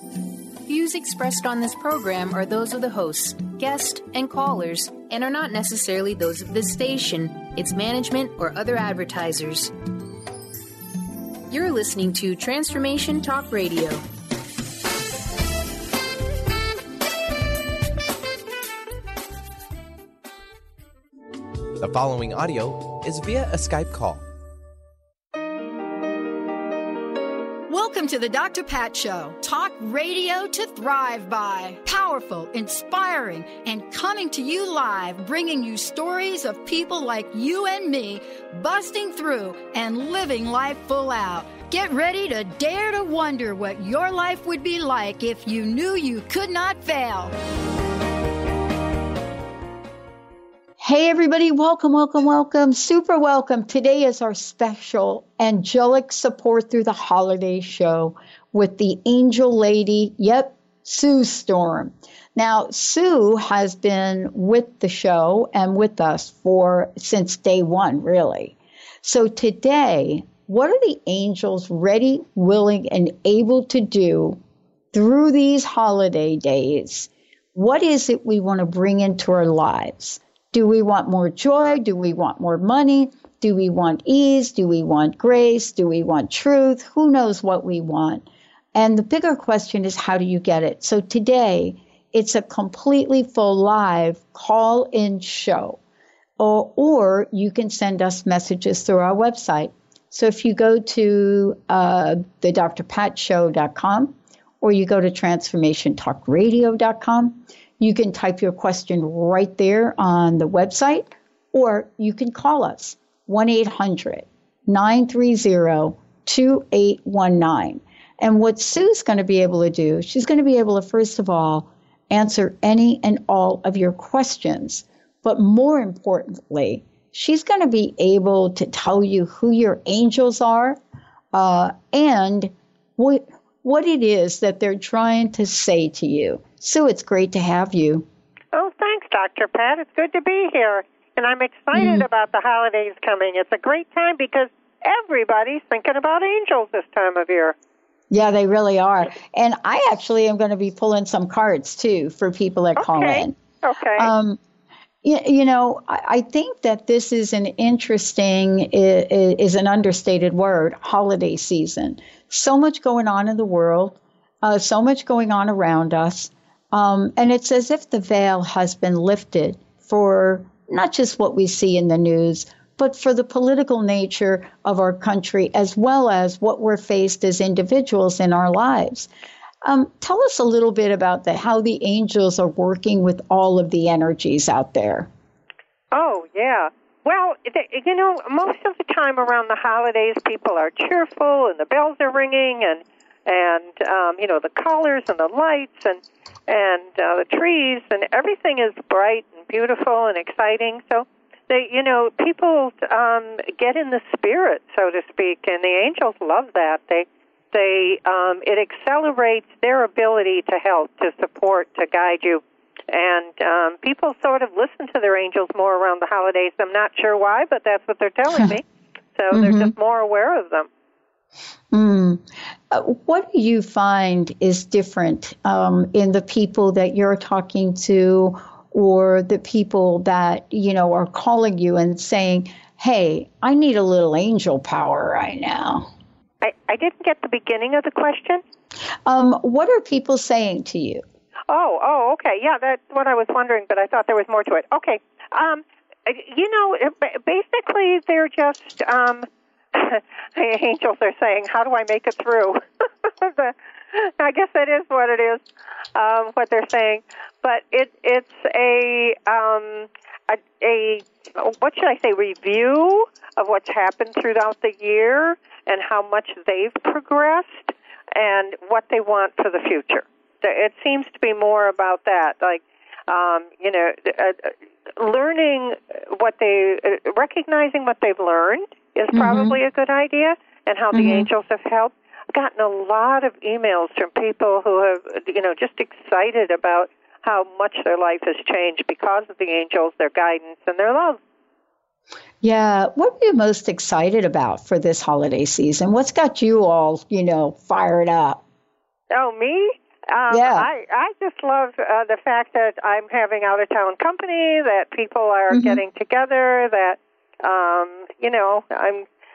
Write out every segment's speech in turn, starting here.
Views expressed on this program are those of the hosts, guests, and callers, and are not necessarily those of this station, its management, or other advertisers. You're listening to Transformation Talk Radio. The following audio is via a Skype call. Welcome to the Dr. Pat Show. Talk radio to thrive by. Powerful, inspiring, and coming to you live, bringing you stories of people like you and me busting through and living life full out. Get ready to dare to wonder what your life would be like if you knew you could not fail. Hey, everybody. Welcome, welcome, welcome. Super welcome. Today is our special Angelic Support Through the Holiday show with the Angel Lady. Yep, Sue Storm. Now, Sue has been with the show and with us since day one, really. So today, what are the angels ready, willing, and able to do through these holiday days? What is it we want to bring into our lives? Do we want more joy? Do we want more money? Do we want ease? Do we want grace? Do we want truth? Who knows what we want? And the bigger question is, how do you get it? So today, it's a completely full live call-in show. Or you can send us messages through our website. So if you go to the drpatshow.com or you go to transformationtalkradio.com, you can type your question right there on the website, or you can call us, 1-800-930-2819. And what Sue's going to be able to do, she's going to be able to, first of all, answer any and all of your questions. But more importantly, she's going to be able to tell you who your angels are and what it is that they're trying to say to you. Sue, it's great to have you. Oh, thanks, Dr. Pat. It's good to be here. And I'm excited about the holidays coming. It's a great time because everybody's thinking about angels this time of year. Yeah, they really are. And I actually am going to be pulling some cards, too, for people that call in. Okay. You know, I think that this is an interesting, is an understated word, holiday season. So much going on in the world, so much going on around us. And it's as if the veil has been lifted for not just what we see in the news, but for the political nature of our country, as well as what we're faced as individuals in our lives. Tell us a little bit about how the angels are working with all of the energies out there. Oh, yeah. Well, most of the time around the holidays, people are cheerful and the bells are ringing and the colors and the lights and the trees and everything is bright and beautiful and exciting. So people get in the spirit, so to speak, and the angels love that. It accelerates their ability to help, to support, to guide you. And people sort of listen to their angels more around the holidays. I'm not sure why, but that's what they're telling me. So they're just more aware of them. What do you find is different in the people that you're talking to or the people that, are calling you and saying, hey, I need a little angel power right now? I didn't get the beginning of the question. What are people saying to you? Oh, okay. Yeah, that's what I was wondering, but I thought there was more to it. Okay. Basically, they're just, angels are saying, how do I make it through? I guess that is what it is, what they're saying. But it's a what should I say, review of what's happened throughout the year and how much they've progressed and what they want for the future. It seems to be more about that, like, learning recognizing what they've learned is probably a good idea, and how the angels have helped. I've gotten a lot of emails from people who have, just excited about how much their life has changed because of the angels, their guidance, and their love. Yeah. What are you most excited about for this holiday season? What's got you all, fired up? Oh, me? I just love the fact that I'm having out-of-town company, that people are getting together, that,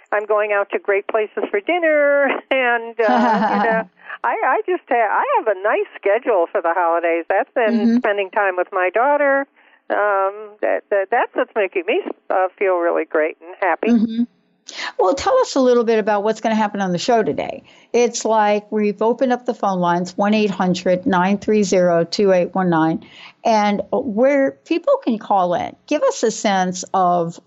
I'm going out to great places for dinner, and, I have a nice schedule for the holidays. That's been spending time with my daughter. That's what's making me feel really great and happy. Well, tell us a little bit about what's going to happen on the show today. It's like we've opened up the phone lines, 1-800-930-2819, and where people can call in. Give us a sense of,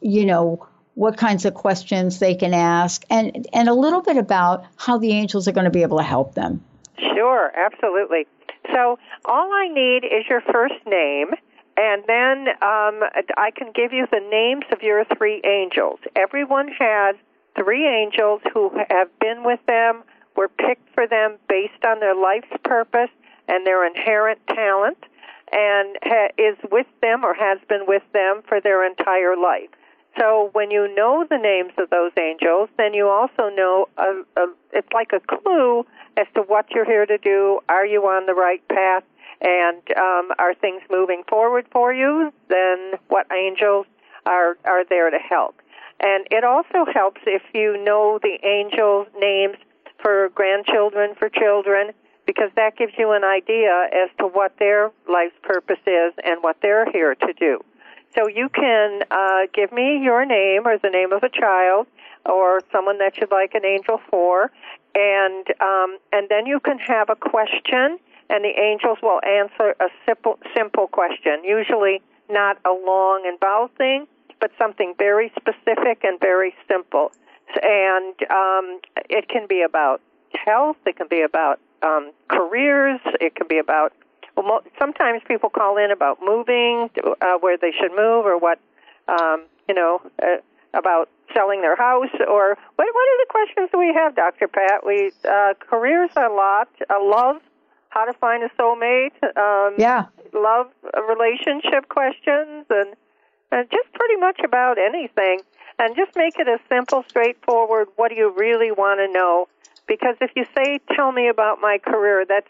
what kinds of questions they can ask, and a little bit about how the angels are going to be able to help them. Sure, absolutely. So all I need is your first name, and then I can give you the names of your 3 angels. Everyone has 3 angels who have been with them, were picked for them based on their life's purpose and their inherent talent, and is with them or has been with them for their entire life. So when you know the names of those angels, then you also know, it's like a clue as to what you're here to do. Are you on the right path? And are things moving forward for you? Then what angels are there to help? And it also helps if you know the angels' names for grandchildren, for children, because that gives you an idea as to what their life's purpose is and what they're here to do. So you can give me your name or the name of a child or someone that you'd like an angel for, and then you can have a question, and the angels will answer a simple question, usually not a long, involved thing, but something very specific and very simple. And it can be about health, it can be about careers, it can be about, sometimes people call in about moving, where they should move, or what, about selling their house, or what are the questions we have, Dr. Pat? Careers a lot, love, how to find a soulmate, love, relationship questions, and just pretty much about anything. And just make it a simple, straightforward, what do you really want to know? Because if you say, tell me about my career, that's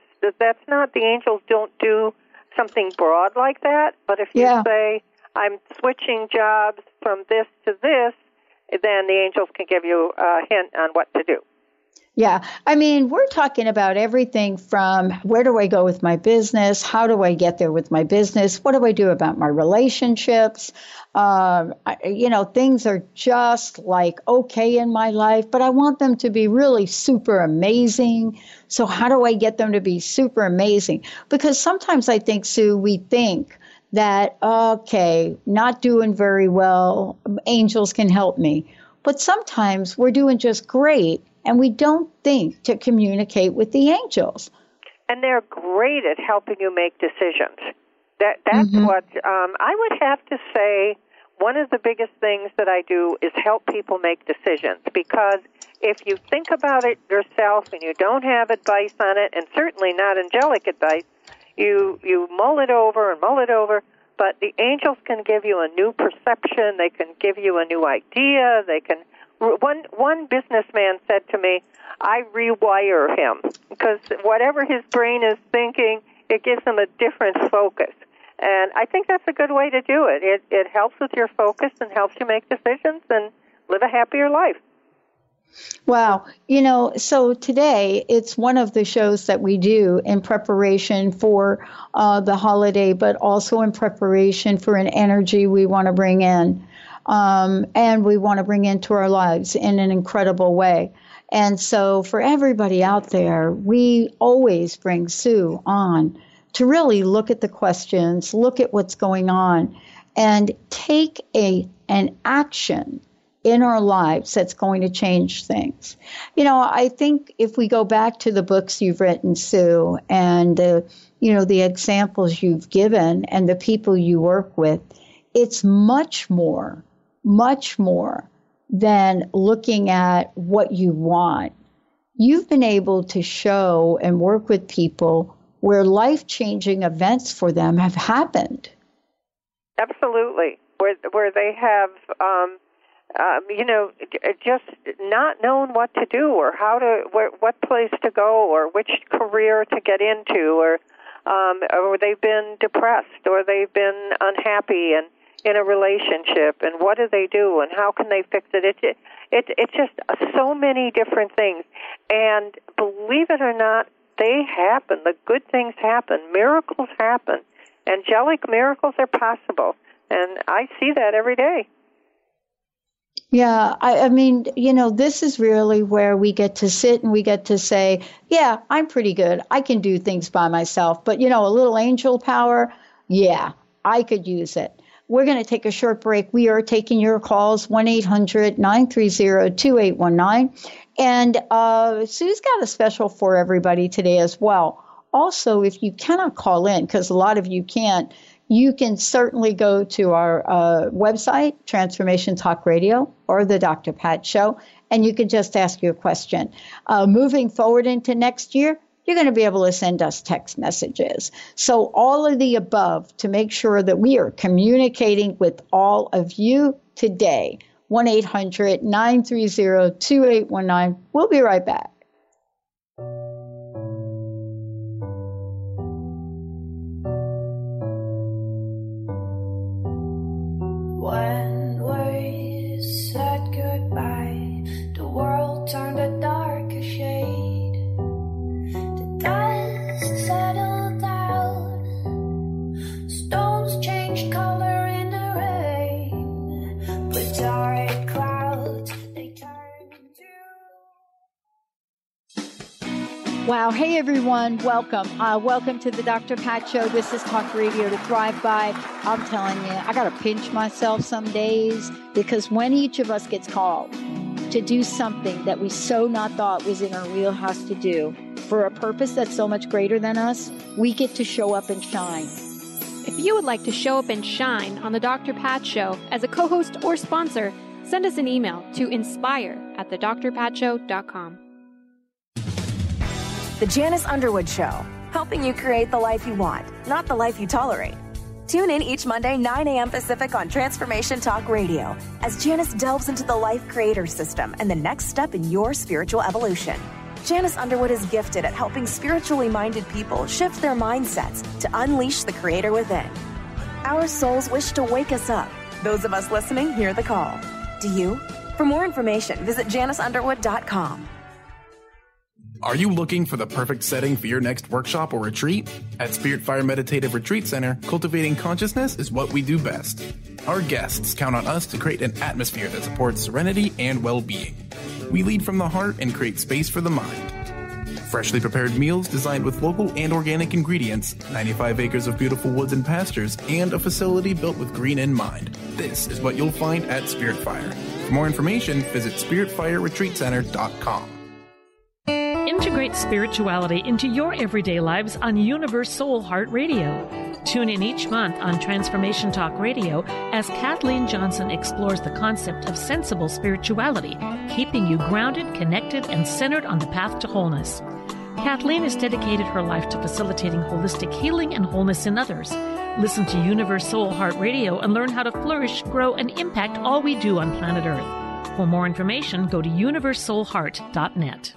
not, the angels don't do something broad like that. But if you say, I'm switching jobs from this to this, then the angels can give you a hint on what to do. Yeah. I mean, we're talking about everything from where do I go with my business? How do I get there with my business? What do I do about my relationships? Things are just like okay in my life, but I want them to be really super amazing. So how do I get them to be super amazing? Because sometimes I think, Sue, we think that, okay, not doing very well, angels can help me. But sometimes we're doing just great, and we don't think to communicate with the angels. And they're great at helping you make decisions. That's what I would have to say. One of the biggest things that I do is help people make decisions, because if you think about it yourself and you don't have advice on it, and certainly not angelic advice, you mull it over and mull it over, but the angels can give you a new perception. They can give you a new idea. They can. One businessman said to me, I rewire him, because whatever his brain is thinking, it gives him a different focus. And I think that's a good way to do it. It helps with your focus and helps you make decisions and live a happier life. Wow. So today it's one of the shows that we do in preparation for the holiday, but also in preparation for an energy we want to bring in. And we want to bring into our lives in an incredible way. And so for everybody out there, we always bring Sue on to really look at the questions, look at what's going on, and take an action in our lives that's going to change things. I think if we go back to the books you've written, Sue, and the examples you've given and the people you work with, it's much more than looking at what you want. You've been able to show and work with people where life-changing events for them have happened. Absolutely. Where they have just not knowing what to do or what place to go or which career to get into, or they've been depressed or they've been unhappy and in a relationship, and what do they do and how can they fix it? It's just so many different things, and believe it or not, they happen. The good things happen. Miracles happen. Angelic miracles are possible, and I see that every day. Yeah, I mean, this is really where we get to sit and we get to say, yeah, I'm pretty good. I can do things by myself. But, a little angel power, yeah, I could use it. We're going to take a short break. We are taking your calls, 1-800-930-2819. And Sue's got a special for everybody today as well. Also, if you cannot call in, because a lot of you can't, you can certainly go to our website, Transformation Talk Radio, or the Dr. Pat Show, and you can just ask your question. Moving forward into next year, you're going to be able to send us text messages. So all of the above to make sure that we are communicating with all of you today. 1-800-930-2819. We'll be right back. When we said goodbye, the world turned a darker shade. The dust settled down, stones changed color in the rain, but dark clouds, they turned to... Wow. Hey, everyone. Welcome. Welcome to the Dr. Pat Show. This is Talk Radio to Thrive By. I'm telling you, I got to pinch myself some days, because when each of us gets called to do something that we so not thought was in our wheelhouse to do for a purpose that's so much greater than us, we get to show up and shine. If you would like to show up and shine on the Dr. Pat Show as a co-host or sponsor, send us an email to inspire@thedrpatshow.com. The Janice Underwood Show, helping you create the life you want, not the life you tolerate. Tune in each Monday, 9 a.m. Pacific on Transformation Talk Radio as Janice delves into the life creator system and the next step in your spiritual evolution. Janice Underwood is gifted at helping spiritually minded people shift their mindsets to unleash the creator within. Our souls wish to wake us up. Those of us listening hear the call. Do you? For more information, visit JaniceUnderwood.com. Are you looking for the perfect setting for your next workshop or retreat? At Spirit Fire Meditative Retreat Center, cultivating consciousness is what we do best. Our guests count on us to create an atmosphere that supports serenity and well-being. We lead from the heart and create space for the mind. Freshly prepared meals designed with local and organic ingredients, 95 acres of beautiful woods and pastures, and a facility built with green in mind. This is what you'll find at Spirit Fire. For more information, visit spiritfireretreatcenter.com. Integrate spirituality into your everyday lives on Universe Soul Heart Radio. Tune in each month on Transformation Talk Radio as Kathleen Johnson explores the concept of sensible spirituality, keeping you grounded, connected, and centered on the path to wholeness. Kathleen has dedicated her life to facilitating holistic healing and wholeness in others. Listen to Universe Soul Heart Radio and learn how to flourish, grow, and impact all we do on planet Earth. For more information, go to universesoulheart.net.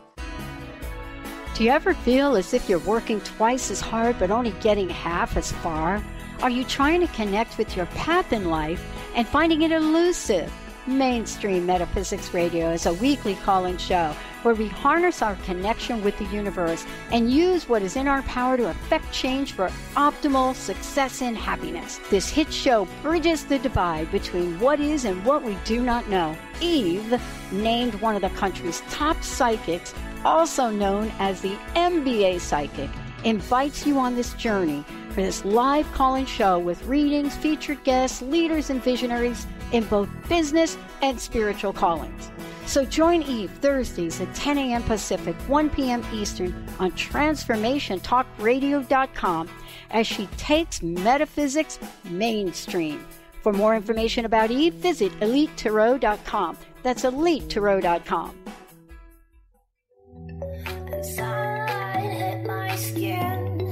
Do you ever feel as if you're working twice as hard but only getting half as far? Are you trying to connect with your path in life and finding it elusive? Mainstream Metaphysics Radio is a weekly call-in show where we harness our connection with the universe and use what is in our power to affect change for optimal success and happiness. This hit show bridges the divide between what is and what we do not know. Eve, named one of the country's top psychics, also known as the MBA Psychic, invites you on this journey for this live call-in show with readings, featured guests, leaders, and visionaries in both business and spiritual callings. So join Eve Thursdays at 10 a.m. Pacific, 1 p.m. Eastern on TransformationTalkRadio.com as she takes metaphysics mainstream. For more information about Eve, visit EliteTarot.com. That's EliteTarot.com. Sunlight hit my skin.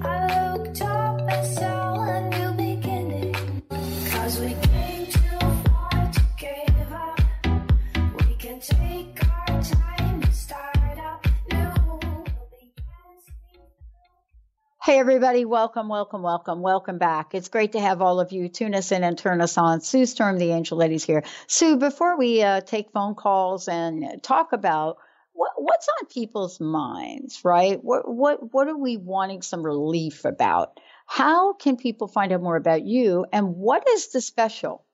I looked up and saw a new beginning. 'Cause we came too far to give up. Hey, everybody. Welcome, welcome, welcome. Welcome back. It's great to have all of you tune us in and turn us on. Sue Storm, the Angel Lady's here. Sue, before we take phone calls and talk about what's on people's minds, right? What are we wanting some relief about? How can people find out more about you? And what is the special?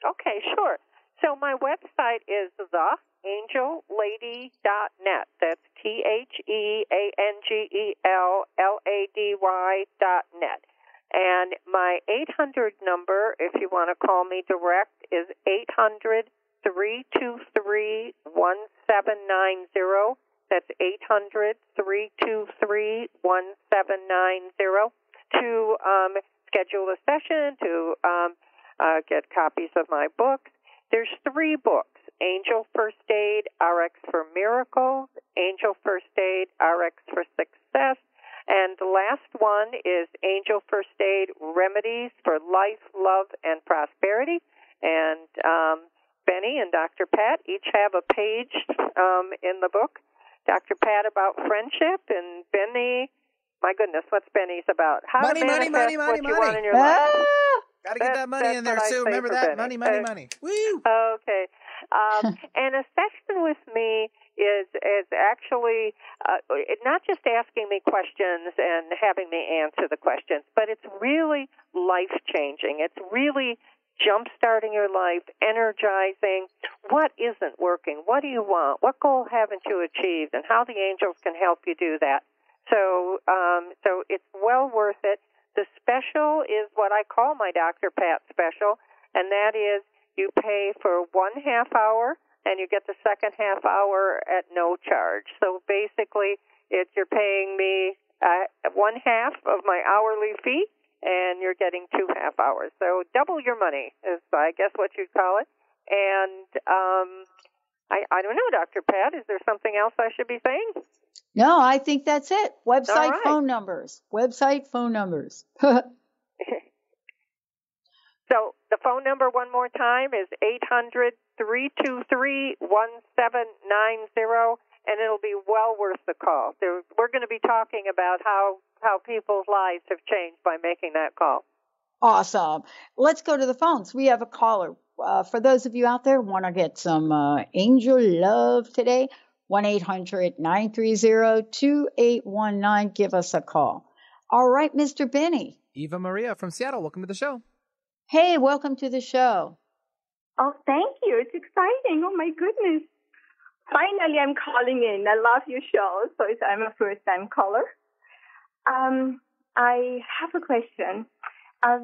Okay, sure. So my website is theangellady.net. That's TheAngellady.net. And my 800 number, if you want to call me direct, is 800-323-1790. That's 800-323-1790 to schedule a session, to get copies of my books. There's 3 books: Angel First Aid, RX for Miracles, Angel First Aid, RX for Success, and the last one is Angel First Aid, Remedies for Life, Love, and Prosperity. And Benny and Dr. Pat each have a page in the book. Dr. Pat about friendship, and Benny, my goodness, what's Benny's about? How money, to money, manifest money, what money, you money. want in your life. Gotta get that money in there, Sue. Remember that? Money, money, money. Woo! Okay. And a session with me is actually not just asking me questions and having me answer the questions, but it's really life-changing. It's really jump-starting your life, energizing. What isn't working? What do you want? What goal haven't you achieved? And how the angels can help you do that. So it's well worth it. The special is what I call my Dr. Pat special, and that is you pay for 1/2 hour, and you get the second half hour at no charge. So basically, you're paying me 1/2 of my hourly fee, and you're getting 2 half hours. So double your money is, I guess, what you'd call it. And I don't know, Dr. Pat, is there something else I should be saying? No, I think that's it. Website, right. phone numbers. Website, phone numbers. So the phone number one more time is 800-323-1790, and it'll be well worth the call. We're going to be talking about how people's lives have changed by making that call. Awesome. Let's go to the phones. We have a caller. For those of you out there who want to get some angel love today, 1-800-930-2819. Give us a call. All right, Mr. Benny. Eva Maria from Seattle, welcome to the show. Hey, welcome to the show. Oh, thank you. It's exciting. Oh, my goodness. Finally, I'm calling in. I love your show, so I'm a first-time caller. I have a question.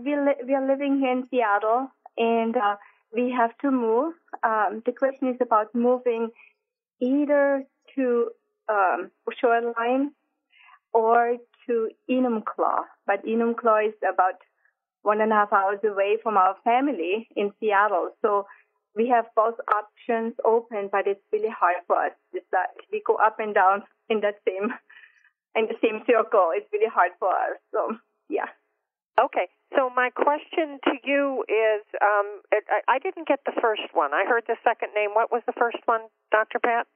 We are living here in Seattle, and we have to move. The question is about moving either to Shoreline or to Enumclaw. But Enumclaw is about 1.5 hours away from our family in Seattle. So we have both options open, but it's really hard for us. It's that we go up and down in the same circle. It's really hard for us. So, yeah. Okay. So my question to you is, I didn't get the first one. I heard the second name. What was the first one, Dr. Pat?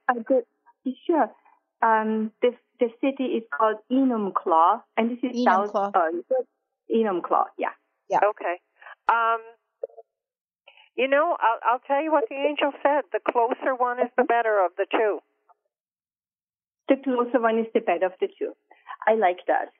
Sure. The city is called Enumclaw, and this is Enumclaw. Enumclaw, yeah. Yeah. Okay. I'll tell you what the angel said. The closer one is the better of the two. The closer one is the better of the two. I like that.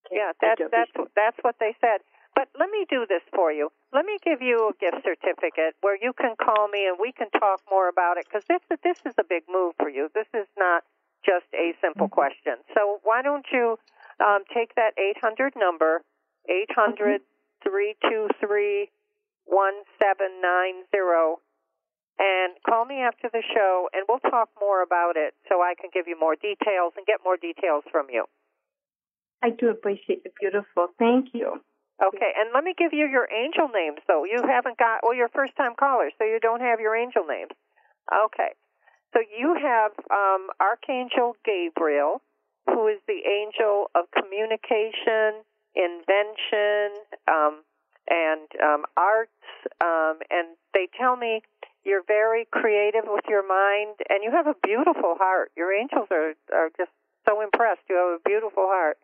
Okay. Yeah, that's what they said. But let me do this for you. Let me give you a gift certificate where you can call me and we can talk more about it, because this is a big move for you. This is not just a simple question. So why don't you take that 800 number, 800-323-1790, and call me after the show, and we'll talk more about it so I can give you more details and get more details from you. I do appreciate it. Beautiful. Thank you. Okay, and let me give you your angel names, though. You haven't got, you're first-time callers, so you don't have your angel names. Okay. So you have Archangel Gabriel, who is the angel of communication, invention, and arts, and they tell me you're very creative with your mind, and you have a beautiful heart. Your angels are just so impressed. You have a beautiful heart.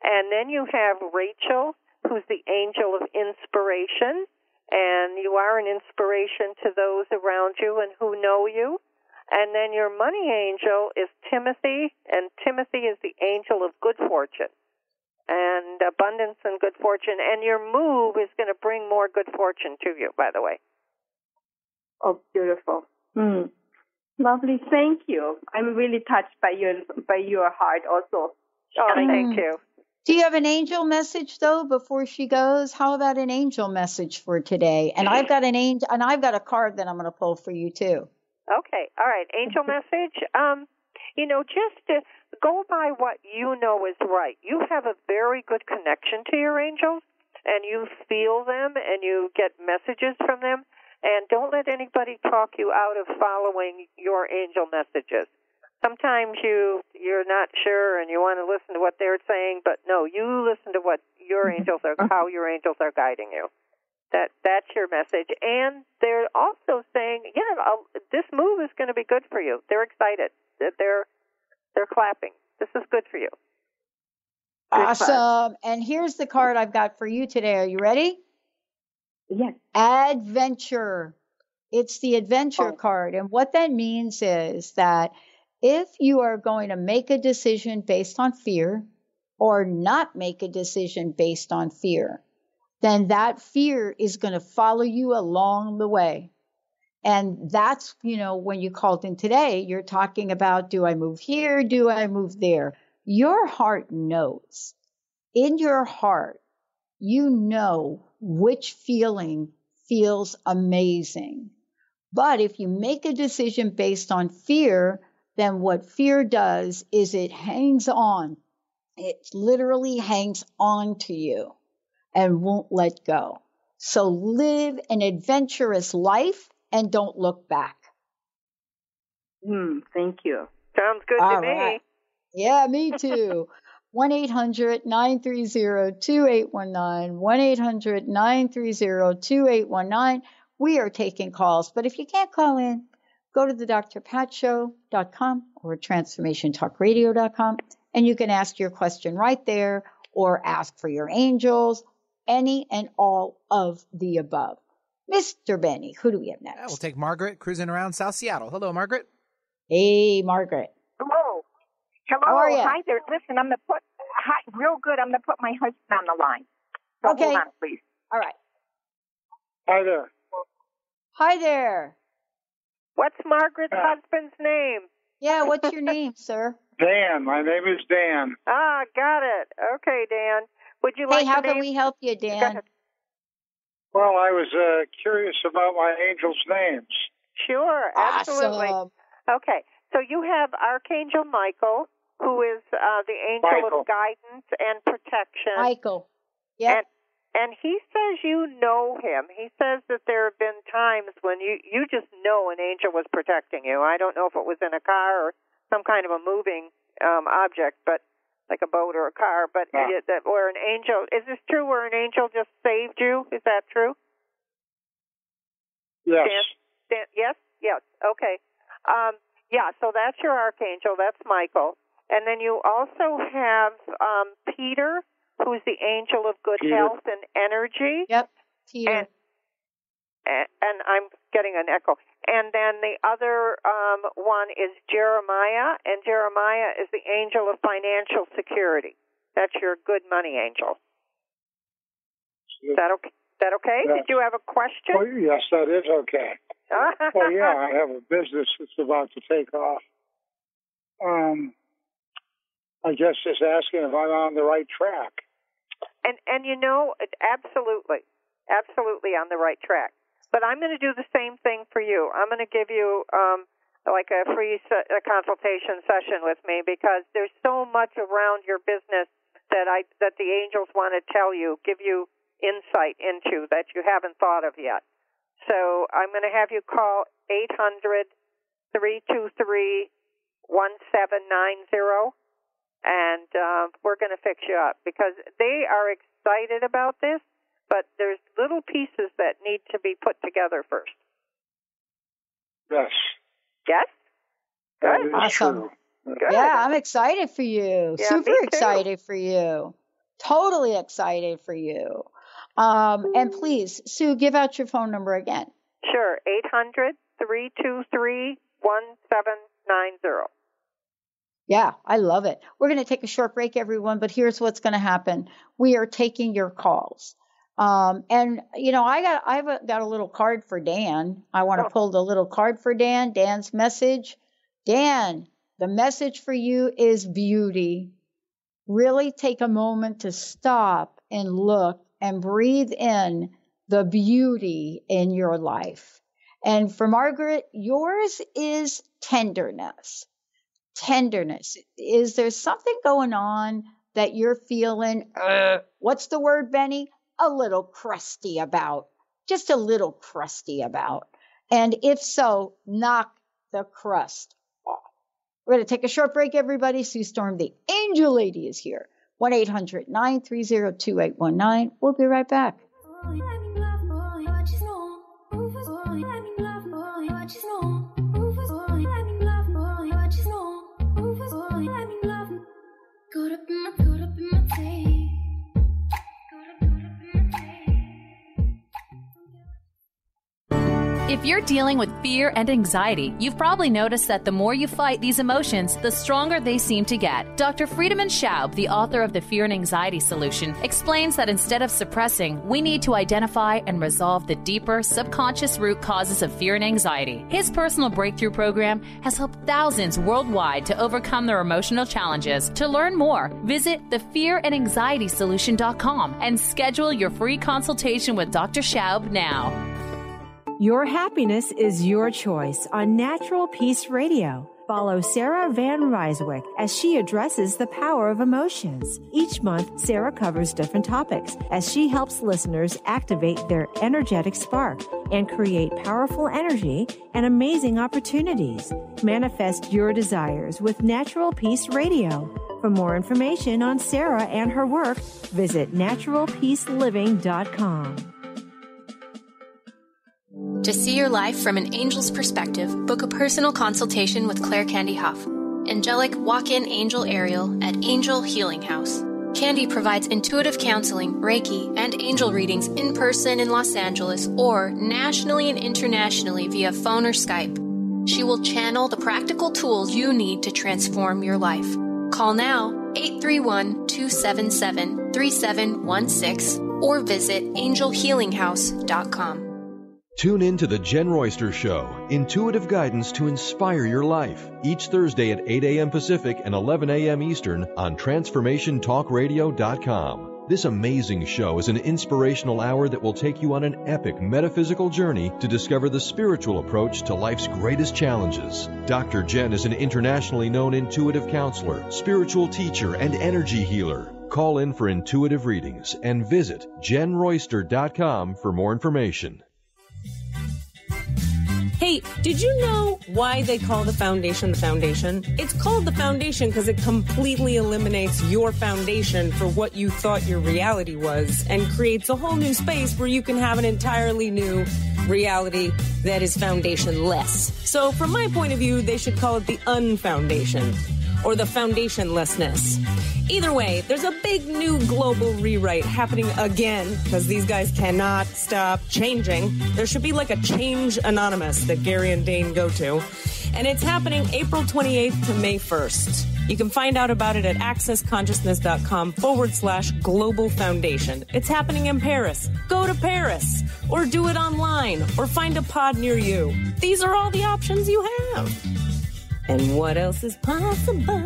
And then you have Rachel, who's the angel of inspiration, and you are an inspiration to those around you and who know you. And then your money angel is Timothy, and Timothy is the angel of good fortune and abundance and good fortune. And your move is going to bring more good fortune to you, by the way. Oh, beautiful. Lovely. Thank you. I'm really touched by your heart also. Oh, thank you. Do you have an angel message though before she goes? How about an angel message for today? And I've got a card that I'm going to pull for you too. Okay. All right. Angel message. Just to go by what you know is right. You have a very good connection to your angels, and you feel them, and you get messages from them. And don't let anybody talk you out of following your angel messages. Sometimes you're not sure and you want to listen to what they're saying, but no, you listen to what your angels are, how your angels are guiding you. That's your message. And they're also saying, this move is going to be good for you. They're excited. They're clapping. This is good for you. Awesome. And here's the card I've got for you today. Are you ready? Yes. Adventure. It's the adventure card. And what that means is that if you are going to make a decision based on fear or not make a decision based on fear, then that fear is going to follow you along the way. And that's, when you called in today, you're talking about, do I move here? Do I move there? Your heart knows. In your heart, you know which feeling feels amazing. But if you make a decision based on fear, then what fear does is it hangs on. It literally hangs on to you and won't let go. So live an adventurous life and don't look back. Thank you. Sounds good to me. Right. Yeah, me too. 1-800-930-2819, 1-800-930-2819. We are taking calls, but if you can't call in, go to the drpatshow.com or transformationtalkradio.com, and you can ask your question right there or ask for your angels, any and all of the above. Mr. Benny, who do we have next? We'll take Margaret, cruising around South Seattle. Hello, Margaret. Hey, Margaret. Hello. How are you? Hi there. Listen, I'm going to put my husband on the line. So Okay. Hold on, please. All right. Hi there. Hi there. What's Margaret's husband's name? Yeah, what's your name, sir? Dan. My name is Dan. Ah, got it. Okay, Dan. Would you like how the name? can we help you, Go Dan? ahead. Well, I was curious about my angels' names. Sure, absolutely. Awesome. Okay, so you have Archangel Michael, who is the angel of guidance and protection. Michael. Yep. And he says you know him. He says that there have been times when you just know an angel was protecting you. I don't know if it was in a car or some kind of a moving object, but like a boat or a car, but or an angel. Is this true where an angel just saved you? Is that true? Yes. Yes? Yes. Okay. So that's your archangel. That's Michael. And then you also have Peter, who's the angel of good health and energy. Yep, Peter. And I'm getting an echo. And then the other one is Jeremiah, and Jeremiah is the angel of financial security. That's your good money angel. Is that okay? Yes. Did you have a question? Oh, yes, that is okay. Well, yeah, I have a business that's about to take off. I guess just asking if I'm on the right track. And absolutely on the right track. But I'm going to do the same thing for you. I'm going to give you like a free consultation session with me because there's so much around your business that the angels want to tell you, give you insight into that you haven't thought of yet. So I'm going to have you call 800-323-1790, and we're going to fix you up because they are excited about this, but there's little pieces that need to be put together first. Yes. Yes? Good. Awesome. Good. Yeah, I'm excited for you. Yeah, Super me too. excited for you. Totally excited for you. And please, Sue, give out your phone number again. Sure, 800-323-1790. Yeah, I love it. We're going to take a short break, everyone, but here's what's going to happen. We are taking your calls. And you know, I've got a little card for Dan. I want to pull the little card for Dan. Dan's message. Dan, the message for you is beauty. Really take a moment to stop and look and breathe in the beauty in your life. And for Margaret, yours is tenderness. Tenderness. Is there something going on that you're feeling, what's the word, Benny? A little crusty about. Just a little crusty about. And if so, knock the crust off. We're going to take a short break, everybody. Sue Storm, the Angel Lady, is here. 1-800-930-2819. We'll be right back. If you're dealing with fear and anxiety, you've probably noticed that the more you fight these emotions, the stronger they seem to get. Dr. Friedemann Schaub, the author of The Fear and Anxiety Solution, explains that instead of suppressing, we need to identify and resolve the deeper subconscious root causes of fear and anxiety. His personal breakthrough program has helped thousands worldwide to overcome their emotional challenges. To learn more, visit thefearandanxietysolution.com and schedule your free consultation with Dr. Schaub now. Your happiness is your choice on Natural Peace Radio. Follow Sarah Van Ryswick as she addresses the power of emotions. Each month, Sarah covers different topics as she helps listeners activate their energetic spark and create powerful energy and amazing opportunities. Manifest your desires with Natural Peace Radio. For more information on Sarah and her work, visit naturalpeaceliving.com. To see your life from an angel's perspective, book a personal consultation with Claire Candy Huff, Angelic Walk-In Angel Ariel at Angel Healing House. Candy provides intuitive counseling, Reiki, and angel readings in person in Los Angeles or nationally and internationally via phone or Skype. She will channel the practical tools you need to transform your life. Call now, 831-277-3716, or visit angelhealinghouse.com. Tune in to The Jen Royster Show, intuitive guidance to inspire your life, each Thursday at 8 a.m. Pacific and 11 a.m. Eastern on TransformationTalkRadio.com. This amazing show is an inspirational hour that will take you on an epic metaphysical journey to discover the spiritual approach to life's greatest challenges. Dr. Jen is an internationally known intuitive counselor, spiritual teacher, and energy healer. Call in for intuitive readings and visit JenRoyster.com for more information. Hey, did you know why they call the foundation the foundation? It's called the foundation because it completely eliminates your foundation for what you thought your reality was and creates a whole new space where you can have an entirely new reality that is foundationless. So from my point of view, they should call it the unfoundation or the foundationlessness. Either way, there's a big new global rewrite happening again because these guys cannot stop changing. There should be like a Change Anonymous that Gary and Dane go to. And it's happening April 28th to May 1st. You can find out about it at accessconsciousness.com/global foundation. It's happening in Paris. Go to Paris or do it online or find a pod near you. These are all the options you have. And what else is possible?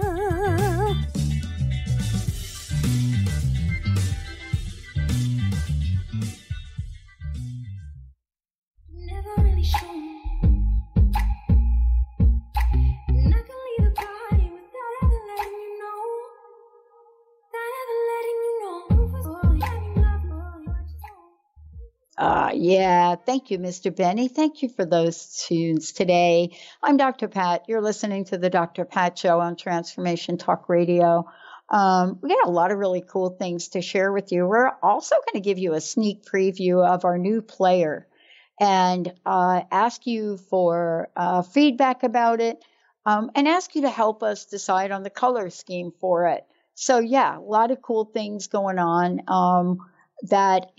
Yeah, thank you, Mr. Benny. Thank you for those tunes today. I'm Dr. Pat. You're listening to the Dr. Pat Show on Transformation Talk Radio. We got a lot of really cool things to share with you. We're also going to give you a sneak preview of our new player and ask you for feedback about it and ask you to help us decide on the color scheme for it. So yeah, a lot of cool things going on. That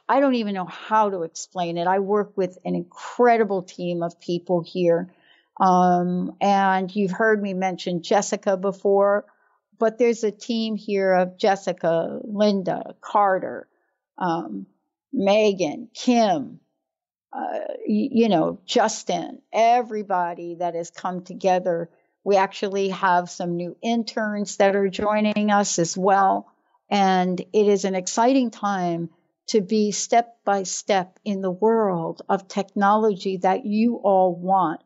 I don't even know how to explain it. I work with an incredible team of people here. And you've heard me mention Jessica before, but there's a team here of Jessica, Linda, Carter, Megan, Kim, Justin, everybody that has come together. We actually have some new interns that are joining us as well. And it is an exciting time to be step by step in the world of technology that you all want.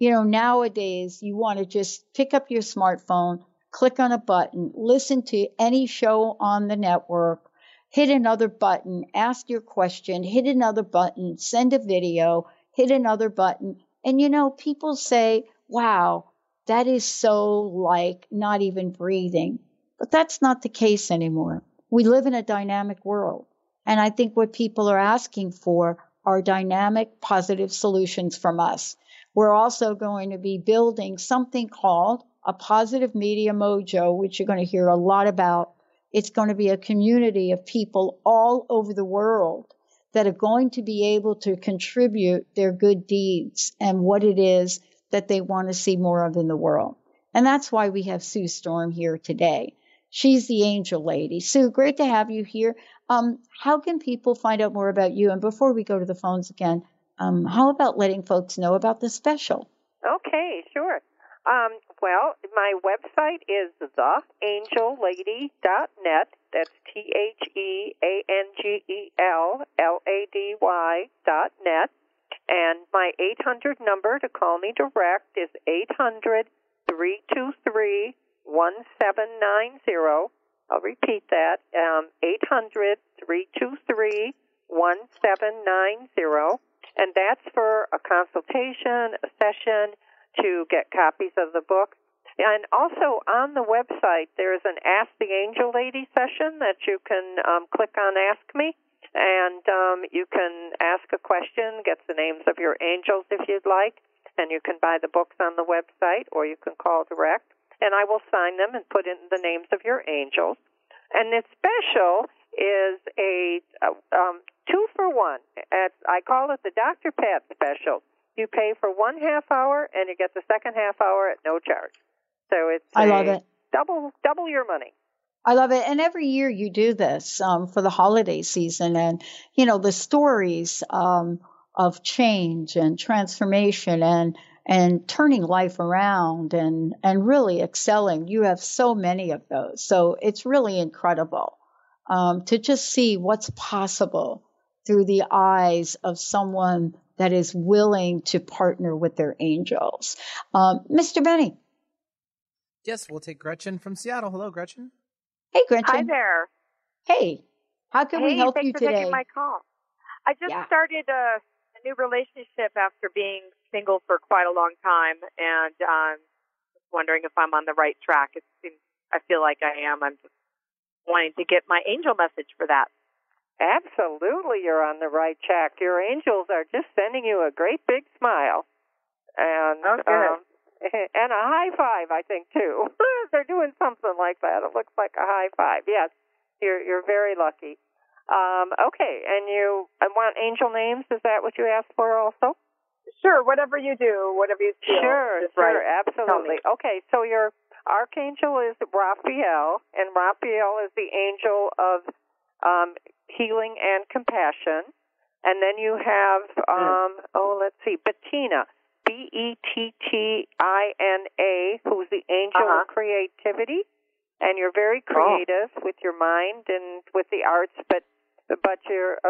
Nowadays you want to just pick up your smartphone, click on a button, listen to any show on the network, hit another button, ask your question, hit another button, send a video, hit another button. And people say, wow, that is so like not even breathing. But that's not the case anymore. We live in a dynamic world. And I think what people are asking for are dynamic, positive solutions from us. We're also going to be building something called a Positive Media Mojo, which you're going to hear a lot about. It's going to be a community of people all over the world that are going to be able to contribute their good deeds and what it is that they want to see more of in the world. And that's why we have Sue Storm here today. She's the Angel Lady. Sue, great to have you here. How can people find out more about you? And before we go to the phones again, how about letting folks know about the special? Okay, sure. Well, my website is theangellady.net. That's TheAngellLady.net. And my 800 number to call me direct is 800-323-1790. I'll repeat that, 800-323-1790. And that's for a consultation, a session, to get copies of the book. And also on the website, there's an Ask the Angel Lady session that you can click on Ask Me. And you can ask a question, get the names of your angels if you'd like, and you can buy the books on the website, or you can call direct, and I will sign them and put in the names of your angels. And this special is a 2-for-1. I call it the Dr. Pat special. You pay for 1 half hour, and you get the second half hour at no charge. So it's I love it. Double your money. I love it. And every year you do this for the holiday season. And, the stories of change and transformation and turning life around and really excelling. You have so many of those. So it's really incredible to just see what's possible through the eyes of someone that is willing to partner with their angels. Mr. Benny. Yes, we'll take Gretchen from Seattle. Hello, Gretchen. Hey, Gretchen. Hi there. Hey, how can we help you today? Thanks for taking my call. I just started a new relationship after being single for quite a long time, and I'm just wondering if I'm on the right track. I feel like I am. I'm just wanting to get my angel message for that. Absolutely, you're on the right track. Your angels are just sending you a great big smile. And and a high five, I think, too. They're doing something like that. It looks like a high five. Yes, you're very lucky. Okay, and you want angel names? Is that what you asked for also? Sure, whatever you do, whatever you feel. Sure, right. Absolutely. Okay, so your archangel is Raphael, and Raphael is the angel of healing and compassion. And then you have, Bettina. Bettina, who's the angel of creativity, and you're very creative with your mind and with the arts, but you're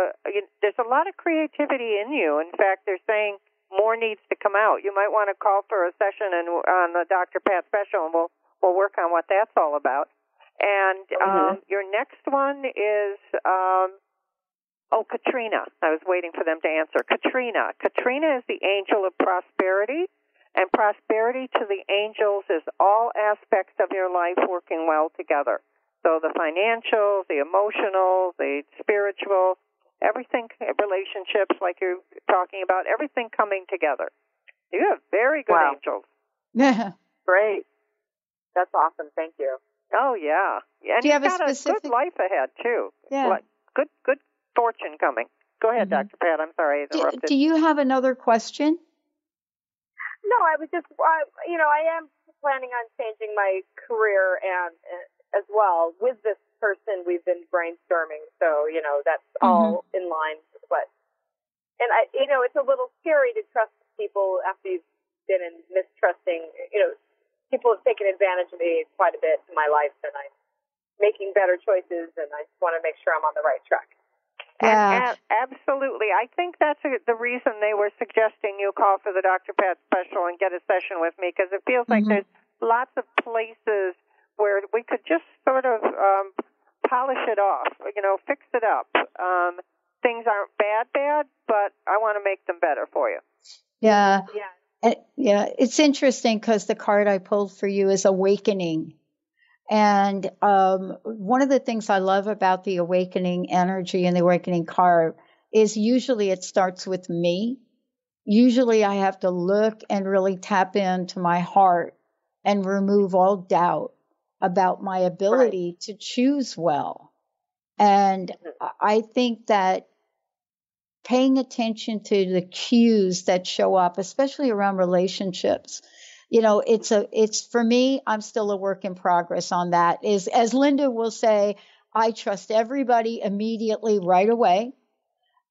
there's a lot of creativity in you. In fact, they're saying more needs to come out. You might want to call for a session on the Dr. Pat special, and we'll work on what that's all about. And your next one is Katrina. I was waiting for them to answer. Katrina. Katrina is the angel of prosperity, and prosperity to the angels is all aspects of your life working well together. So the financial, the emotional, the spiritual, everything, relationships like you're talking about, everything coming together. You have very good angels. Great. That's awesome. Thank you. Oh, yeah. And Do you have a got specific... a good life ahead, too. Yeah. Good fortune coming. Go ahead, Dr. Pat. I'm sorry I interrupted. Do you have another question? No, I was just, I am planning on changing my career and as well with this person we've been brainstorming. So, that's all in line with what. And it's a little scary to trust people after you've been in mistrusting. People have taken advantage of me quite a bit in my life, and I'm making better choices, and I just want to make sure I'm on the right track. Yeah. And absolutely. I think that's the reason they were suggesting you call for the Dr. Pat special and get a session with me, because it feels like there's lots of places where we could just sort of polish it off, fix it up. Things aren't bad, but I want to make them better for you. Yeah. Yeah. Yeah. It's interesting because the card I pulled for you is Awakening. And one of the things I love about the Awakening energy and the Awakening card is usually it starts with me. Usually I have to look and really tap into my heart and remove all doubt about my ability to choose well. And I think that paying attention to the cues that show up, especially around relationships, it's for me, I'm still a work in progress on that. Is, as Linda will say, I trust everybody immediately right away.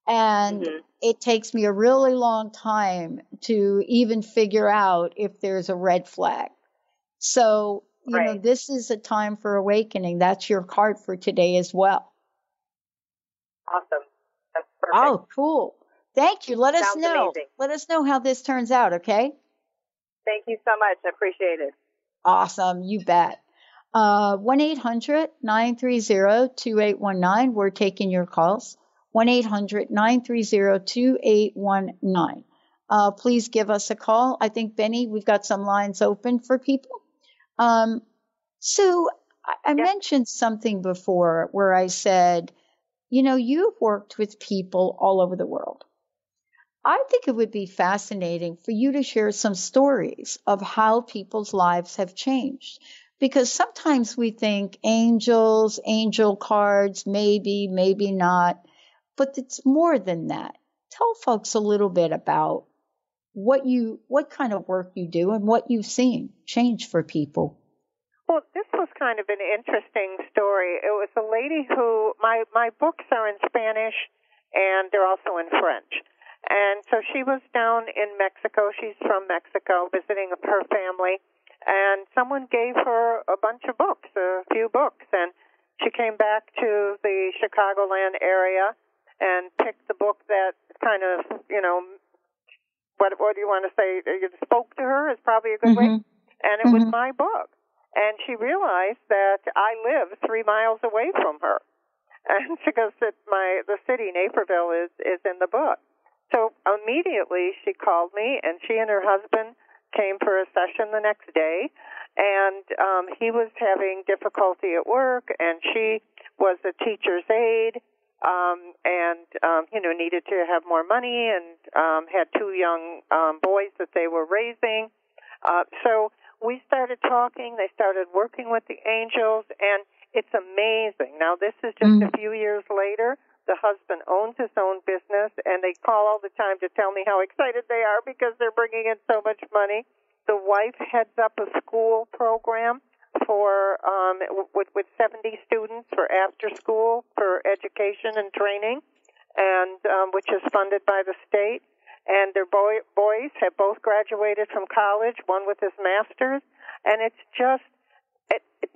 And it takes me a really long time to even figure out if there's a red flag. So, this is a time for awakening. That's your card for today as well. Awesome. That's perfect. Oh, cool. Thank you. Let us Sounds know. amazing. Let us know how this turns out, okay? Thank you so much. I appreciate it. Awesome. You bet. 1-800-930-2819. We're taking your calls. 1-800-930-2819. Please give us a call. I think, Benny, we've got some lines open for people. Sue, I mentioned something before where I said, you've worked with people all over the world. I think it would be fascinating for you to share some stories of how people's lives have changed. Because sometimes we think angels, angel cards, maybe, maybe not. But it's more than that. Tell folks a little bit about what kind of work you do and what you've seen change for people. Well, this was kind of an interesting story. It was a lady who, my books are in Spanish and they're also in French. And so she was down in Mexico. She's from Mexico, visiting her family. And someone gave her a bunch of books, a few books. And she came back to the Chicagoland area and picked the book that kind of, what do you want to say, spoke to her is probably a good way. And it was my book. And she realized that I live 3 miles away from her. And she goes, the city, Naperville, is in the book. So immediately she called me, and she and her husband came for a session the next day. And he was having difficulty at work, and she was a teacher's aide, and needed to have more money, and had 2 young boys that they were raising. So we started talking. They started working with the angels, and it's amazing. Now, this is just a few years later. The husband owns his own business, and they call all the time to tell me how excited they are because they're bringing in so much money. The wife heads up a school program for with 70 students for after school for education and training, and which is funded by the state. And their boys have both graduated from college, one with his master's, and it's just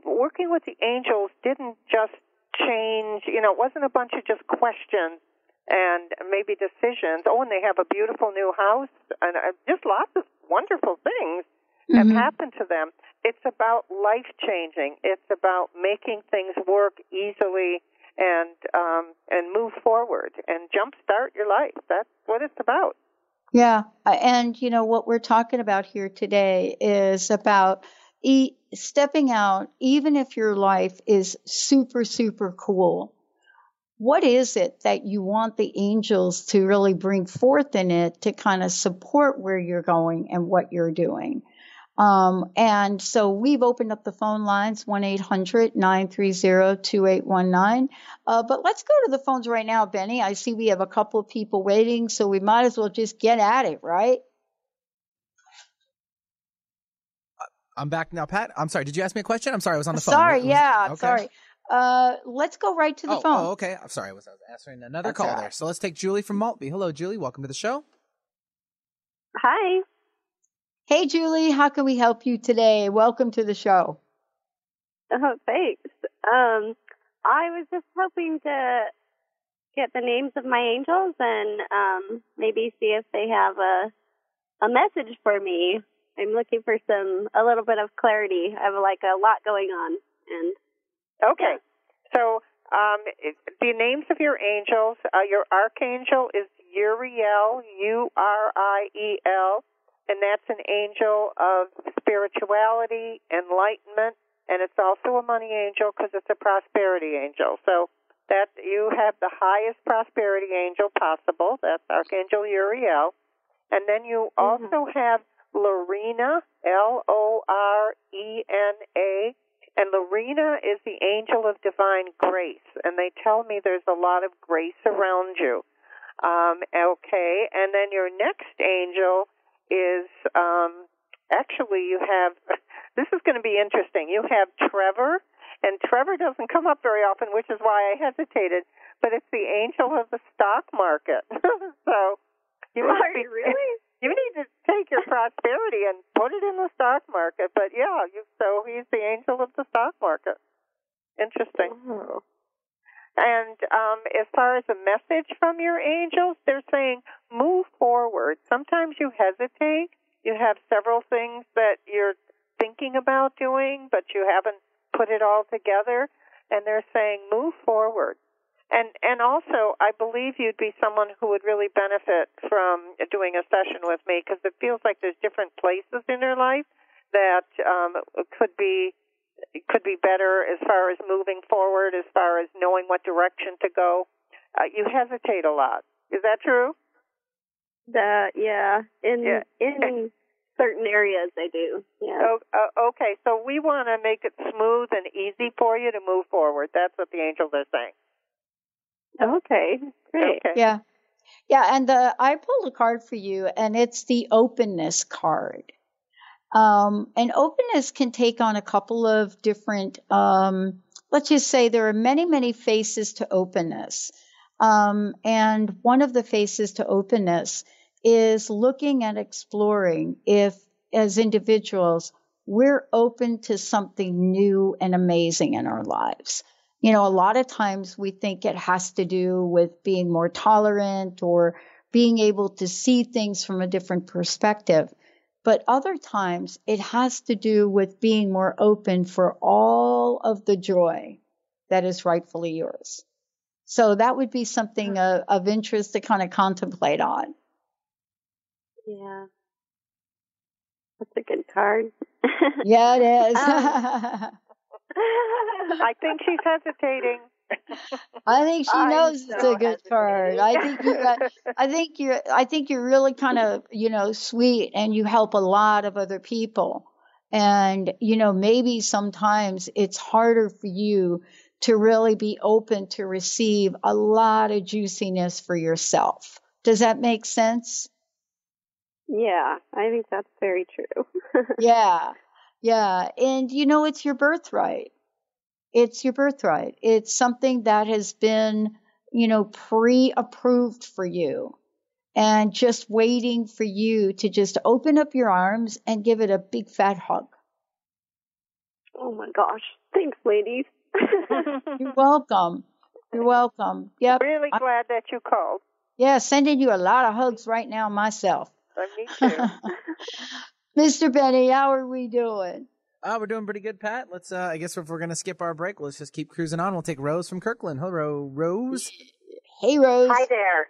working with the angels didn't just change, it wasn't a bunch of just questions and maybe decisions. Oh, and they have a beautiful new house, and just lots of wonderful things have happened to them. It's about life changing. It's about making things work easily and move forward and jumpstart your life. That's what it's about. Yeah, and what we're talking about here today is about stepping out, even if your life is super, super cool. What is it that you want the angels to really bring forth in it to kind of support where you're going and what you're doing? And so we've opened up the phone lines, 1-800-930-2819. But let's go to the phones right now, Benny. I see we have a couple of people waiting, so we might as well just get at it, right? I'm back now, Pat. I'm sorry. Did you ask me a question? I'm sorry. I was on the phone. Sorry. Okay. Sorry. Let's go right to the phone. Oh, okay. I'm sorry. I was answering another That's call all right. there. So let's take Julie from Maltby. Hello, Julie. Welcome to the show. Hi. Hey, Julie. How can we help you today? Welcome to the show. Oh, thanks. I was just hoping to get the names of my angels and maybe see if they have a message for me. I'm looking for a little bit of clarity. I have a lot going on. And okay. So the names of your angels, your archangel is Uriel, Uriel, and that's an angel of spirituality, enlightenment, and it's also a money angel because it's a prosperity angel. So that you have the highest prosperity angel possible. That's Archangel Uriel. And then you also have Lorena, Lorena, and Lorena is the angel of divine grace. And they tell me there's a lot of grace around you. Okay, and then your next angel is, actually you have, this is going to be interesting. You have Trevor, and Trevor doesn't come up very often, which is why I hesitated, but it's the angel of the stock market. So you really? You need to take your prosperity and put it in the stock market. But yeah, so he's the angel of the stock market. Interesting. Oh. And as far as a message from your angels, they're saying move forward. Sometimes you hesitate. You have several things that you're thinking about doing, but you haven't put it all together. And they're saying move forward. And also, I believe you'd be someone who would really benefit from doing a session with me because it feels like there's different places in your life that could be better as far as moving forward, as far as knowing what direction to go. You hesitate a lot. Is that true? Yeah. In certain areas, I do. Yeah. Okay, so we want to make it smooth and easy for you to move forward. That's what the angels are saying. Okay, great. Okay. Yeah. And I pulled a card for you, and it's the openness card. And openness can take on a couple of different, let's just say there are many, many faces to openness. And one of the faces to openness is looking and exploring if, as individuals, we're open to something new and amazing in our lives. You know, a lot of times we think it has to do with being more tolerant or being able to see things from a different perspective. But other times it has to do with being more open for all of the joy that is rightfully yours. So that would be something of interest to kind of contemplate on. Yeah. That's a good card. Yeah, it is. I think she's hesitating. I think she knows it's a good card. I think you're really kind of, sweet, and you help a lot of other people. And, maybe sometimes it's harder for you to really be open to receive a lot of juiciness for yourself. Does that make sense? Yeah, I think that's very true. Yeah. And, it's your birthright. It's your birthright. It's something that has been, pre-approved for you and just waiting for you to just open up your arms and give it a big fat hug. Oh my gosh. Thanks, ladies. You're welcome. Yep. Really glad that you called. Yeah, sending you a lot of hugs right now myself. Me too. Mr. Benny, how are we doing? We're doing pretty good, Pat. Let's, I guess if we're going to skip our break, let's just keep cruising on. We'll take Rose from Kirkland. Hello, Rose. Hey, Rose. Hi there.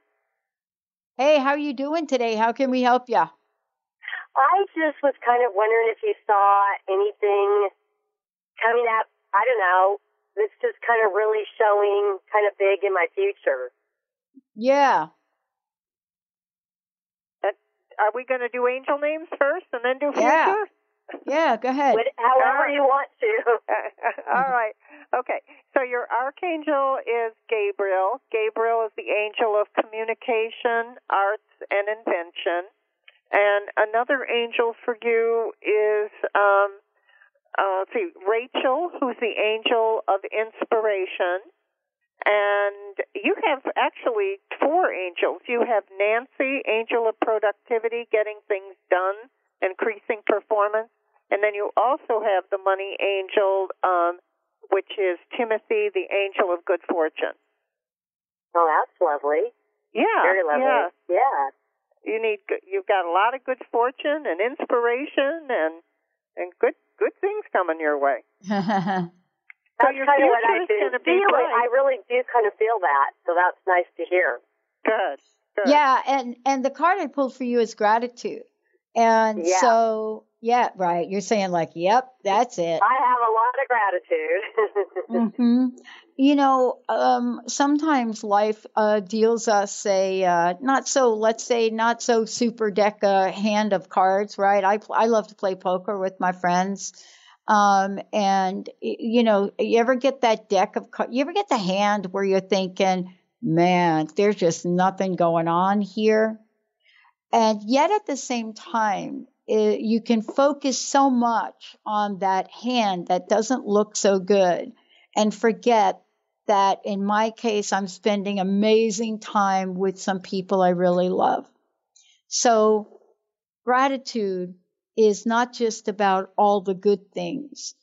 Hey, how are you doing today? How can we help you? I just was kind of wondering if you saw anything coming up, I don't know, that's just kind of really showing kind of big in my future. Yeah. Are we going to do angel names first and then do future? Yeah. Yeah, go ahead. However you want to. All right. Okay. So your archangel is Gabriel. Gabriel is the angel of communication, arts, and invention. And another angel for you is, Rachel, who's the angel of inspiration. And you have actually 4 angels. You have Nancy, angel of productivity, getting things done, increasing performance. And then you also have the money angel, which is Timothy, the angel of good fortune. Oh, that's lovely. Yeah. Very lovely. Yeah. You've got a lot of good fortune and inspiration and good things coming your way. That's kind of what I've been feeling. I really do kind of feel that, so that's nice to hear. Good. Yeah, and the card I pulled for you is gratitude. And so, yeah, right. You're saying like, yep, that's it. I have a lot of gratitude. Mm-hmm. You know, sometimes life deals us a not so super deck hand of cards, right? I love to play poker with my friends. And you know, you ever get that deck of cards? You ever get the hand where you're thinking, man, there's just nothing going on here. And yet at the same time, you can focus so much on that hand that doesn't look so good and forget that in my case, I'm spending amazing time with some people I really love. So gratitude is not just about all the good things,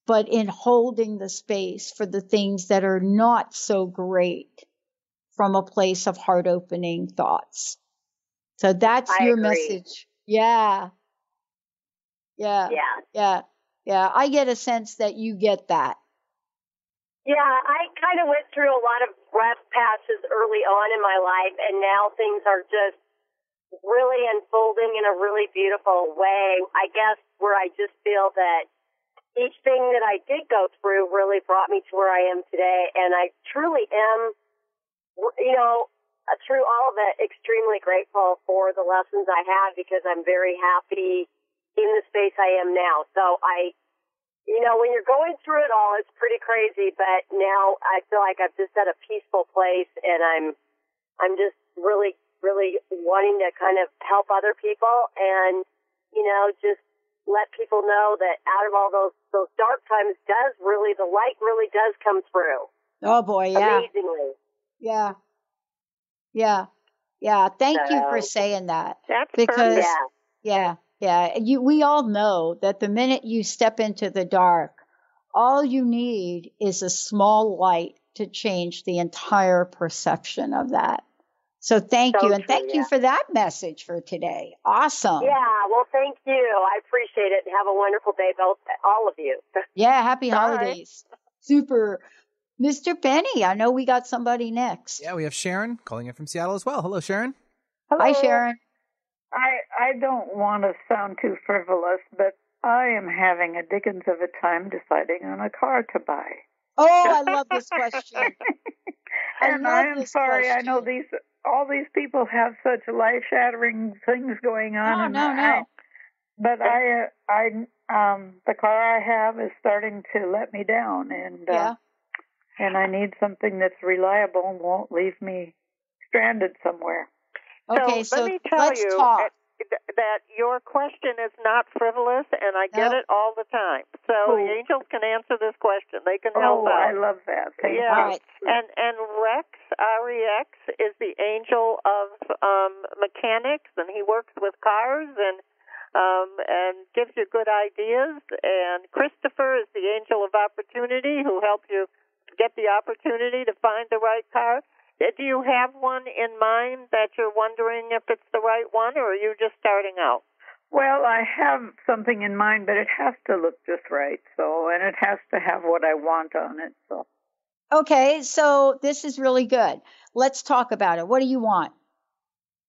but in holding the space for the things that are not so great from a place of heart opening thoughts. So that's your message. Yeah. I get a sense that you get that. Yeah, I kind of went through a lot of rough patches early on in my life, and now things are just really unfolding in a really beautiful way. I guess where I just feel that each thing that I did go through really brought me to where I am today, and I truly am, you know, through all of it, extremely grateful for the lessons I had, because I'm very happy in the space I am now. So you know, when you're going through it all, it's pretty crazy, but now I feel like I'm just at a peaceful place, and I'm just really, really wanting to kind of help other people and, you know, just let people know that out of all those dark times the light really does come through. Oh boy, yeah. Amazingly. Yeah. Thank you for saying that. That's because perfect. we all know that the minute you step into the dark, all you need is a small light to change the entire perception of that. So thank you. And thank you for that message for today. Awesome. Yeah, well, thank you. I appreciate it. Have a wonderful day, all of you. Yeah, happy holidays. Super. Mr. Penny, I know we got somebody next. Yeah, we have Sharon calling in from Seattle as well. Hello, Sharon. Hello. Hi, Sharon. I don't want to sound too frivolous, but I am having a dickens of a time deciding on a car to buy. Oh, I love this question. And I'm sorry, I know all these people have such life-shattering things going on. No. But the car I have is starting to let me down, and I need something that's reliable and won't leave me stranded somewhere. Okay, so let me tell you that your question is not frivolous, and I get it all the time. So the angels can answer this question. They can help out. I love that. Thank you. Right. And Rex, R-E-X, is the angel of mechanics, and he works with cars and gives you good ideas. And Christopher is the angel of opportunity, who helps you get the opportunity to find the right car. Do you have one in mind that you're wondering if it's the right one, or are you just starting out? Well, I have something in mind, but it has to look just right. And it has to have what I want on it. So. Okay, so this is really good. Let's talk about it. What do you want?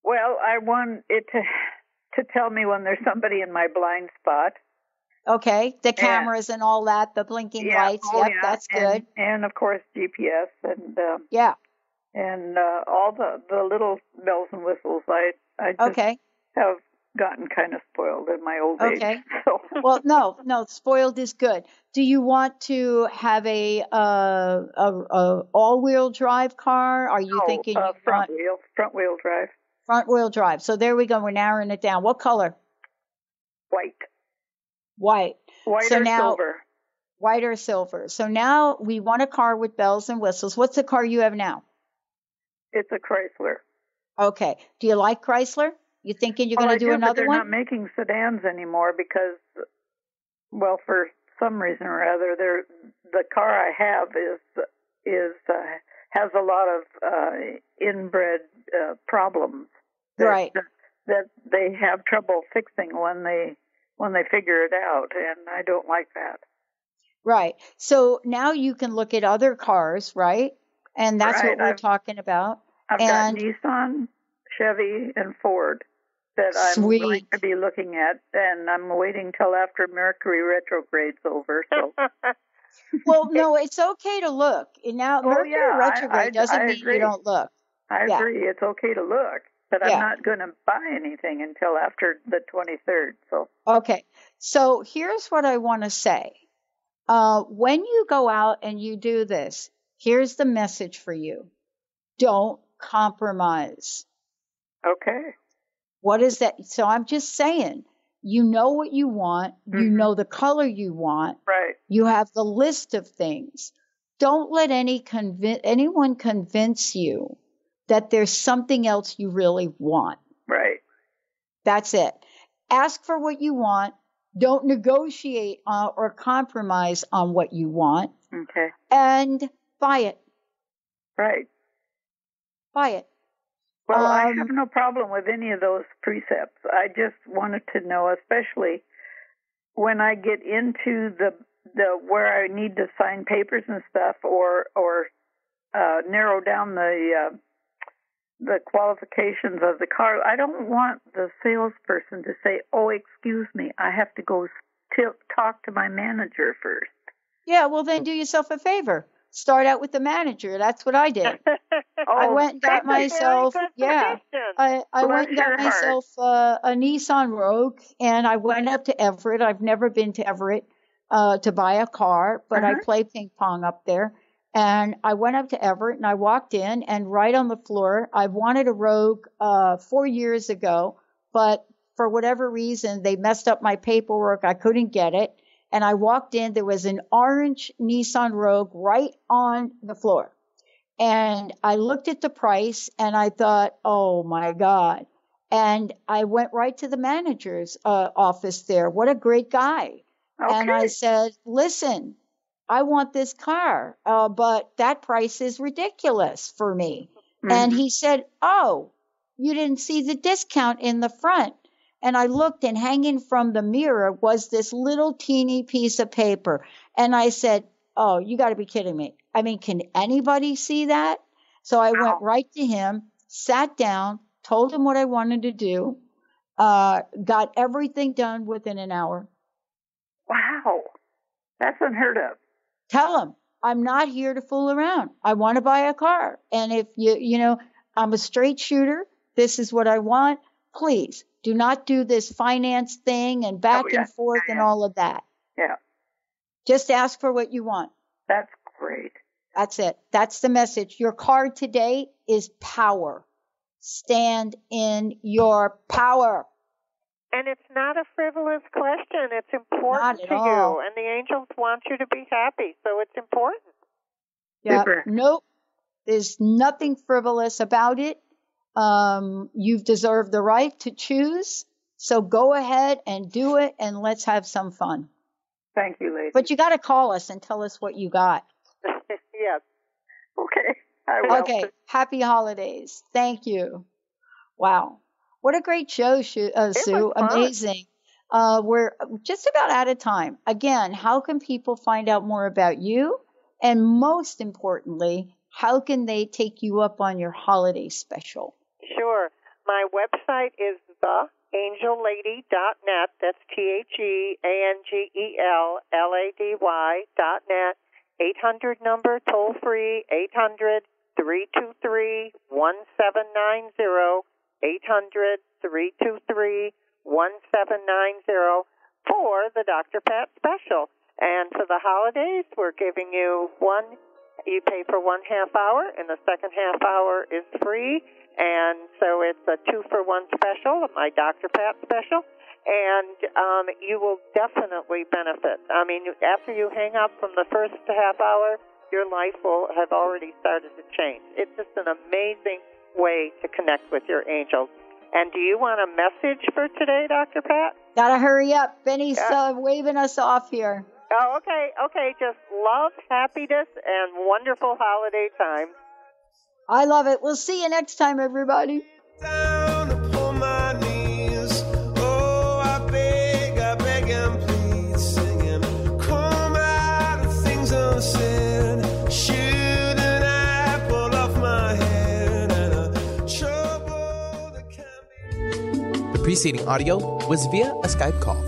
Well, I want it to tell me when there's somebody in my blind spot. Okay, the cameras and all that, the blinking lights. That's good. And of course, GPS and and all the little bells and whistles. I just have gotten kind of spoiled in my old age. Okay. So. Well, no, spoiled is good. Do you want to have a all-wheel drive car? Are you thinking you front wheel drive? Front wheel drive. So there we go. We're narrowing it down. What color? White. White. White so or now, silver. White or silver. So now we want a car with bells and whistles. What's the car you have now? It's a Chrysler. Okay. Do you like Chrysler? You thinking you're going to do another but they're one? not making sedans anymore because, well, for some reason or other, the car I have has a lot of inbred problems. Right. That they have trouble fixing when they figure it out, and I don't like that. Right. So now you can look at other cars, right? And that's what we're talking about. I've got Nissan, Chevy, and Ford that I'm going to be looking at, and I'm waiting till after Mercury retrograde's over. So. Well, no, it's okay to look. Now, Mercury retrograde doesn't mean you don't look. I agree. It's okay to look, but I'm not going to buy anything until after the 23rd. So. Okay. So here's what I want to say. When you go out and you do this, here's the message for you. Don't compromise. Okay. What is that? So I'm just saying, you know what you want. You know the color you want. Right. You have the list of things. Don't let anyone convince you that there's something else you really want. Right. That's it. Ask for what you want. Don't negotiate or compromise on what you want. Okay. And buy it. Right. Buy it. Well, I have no problem with any of those precepts. I just wanted to know, especially when I get into the where I need to sign papers and stuff, or narrow down the qualifications of the car. I don't want the salesperson to say, "Oh, excuse me, I have to go talk to my manager first." Yeah, well, then do yourself a favor. Start out with the manager. That's what I did. I went and got myself, I went and got myself a Nissan Rogue, and I went up to Everett. I've never been to Everett to buy a car, but I play ping pong up there. And I went up to Everett, and I walked in, and right on the floor, I wanted a Rogue 4 years ago, but for whatever reason, they messed up my paperwork. I couldn't get it. And I walked in, there was an orange Nissan Rogue right on the floor. And I looked at the price and I thought, oh my God. And I went right to the manager's office there. What a great guy. Okay. And I said, listen, I want this car, but that price is ridiculous for me. Mm-hmm. And he said, oh, you didn't see the discount in the front. And I looked, and hanging from the mirror was this little teeny piece of paper. And I said, oh, you got to be kidding me. I mean, can anybody see that? So I went right to him, sat down, told him what I wanted to do, got everything done within an hour. Wow. That's unheard of. Tell him, I'm not here to fool around. I want to buy a car. And if I'm a straight shooter, this is what I want. Please. Do not do this finance thing and back and forth and all of that. Yeah. Just ask for what you want. That's great. That's it. That's the message. Your card today is power. Stand in your power. And it's not a frivolous question. It's important to all. you. And the angels want you to be happy. So it's important. Yeah. Super. Nope. There's nothing frivolous about it. You've deserved the right to choose. So go ahead and do it, and let's have some fun. Thank you, lady. But you got to call us and tell us what you got. Yes. Okay. I will. Okay. Happy holidays. Thank you. Wow. What a great show, Sue. Amazing. We're just about out of time. Again, how can people find out more about you? And most importantly, how can they take you up on your holiday special? Sure. My website is theangellady.net. That's TheAngellady.net. 800 number, toll free, 800-323-1790. 800-323-1790. for the Dr. Pat special. And for the holidays, we're giving you you pay for 1/2 hour, and the second half hour is free. And so it's a 2-for-1 special, my Dr. Pat special. And you will definitely benefit. I mean, after you hang up from the first half hour, your life will have already started to change. It's just an amazing way to connect with your angels. And do you want a message for today, Dr. Pat? Gotta hurry up. Benny's waving us off here. Oh, okay. Just love, happiness, and wonderful holiday time. I love it. We'll see you next time, everybody. Down upon my knees. Oh, I beg and please, singing, come out of things unsaid. Shoot an apple off my head and a trouble that can be. The preceding audio was via a Skype call.